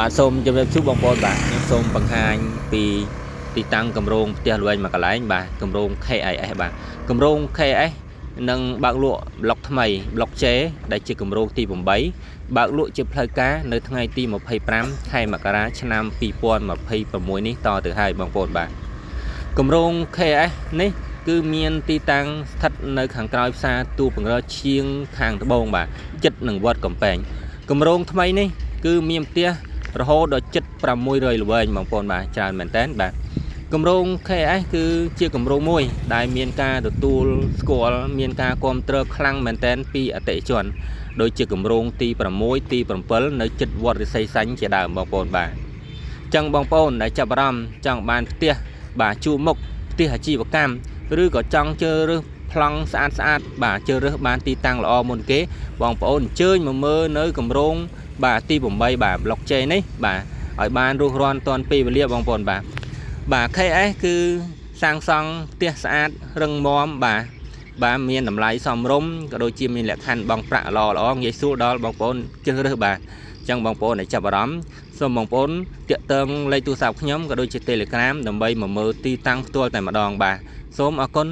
បាទសូមជម្រាបសួរបងប្អូនបាទខ្ញុំសូមបង្ហាញពីទីតាំងគម្រោងផ្ទះល្វែងមួយកន្លែងបាទគម្រោង KIS បាទគម្រោង KIS នឹងបើកលក់ប្លុកថ្មីប្លុក J ដែលជាគម្រោងទី8បើកលក់ជាផ្លូវការនៅថ្ងៃទី25ខែមករាឆ្នាំ2026នេះតទៅហើយបងប្អូនបាទគម្រោង KIS នេះគឺមានទីតាំងស្ថិតនៅខាងក្រោយផ្សារទូពង្រើឈៀងខាងត្បូងបាទចិត្តនឹងវត្តកំពែងគម្រោងថ្មីនេះគឺមានផ្ទះរហូតដល់600ល្វែងបងប្អូនបាទច្រើនមែនតើបាទគម្រោង KS គឺជាគម្រោងមួយដែលមានការទទួលស្គាល់មានការគាំទ្រខ្លាំងមែនតើពីអតិថិជនដូចជាគម្រោងទី6ទី7នៅចិត្តវត្តរិស័យសាញ់ជាដើមបងប្អូនបាទចឹងបងប្អូនដែលចាប់អារម្មណ៍ចង់បានផ្ទះបាទជួរមុខផ្ទះអាជីវកម្មឬក៏ចង់ជឿរើសប្លង់ស្អាតបាទជឿរើសបានទីតាំងល្អមុនគេបងប្អូនអញ្ជើញមកមើលនៅគម្រោងបាទទី8បាទប្លុក J នេះបាទឲ្យបានរស់រាន់តាន់ពេលវេលាបងប្អូនបាទ KS គឺសាងសង់ផ្ទះស្អាតរឹងមាំបាទមានតម្លៃសមរម្យក៏ដូចជាមានលក្ខខណ្ឌបង់ប្រាក់ល្អងាយស្រួលដល់បងប្អូនជ្រើសរើសបាទអញ្ចឹងបងប្អូនដែលចាប់អារម្មណ៍សូមបងប្អូនតាក់ទងលេខទូរស័ព្ទខ្ញុំក៏ដូចជា Telegram ដើម្បីមកមើលទីតាំងផ្ទាល់តែម្ដងបាទសូមអរគុណ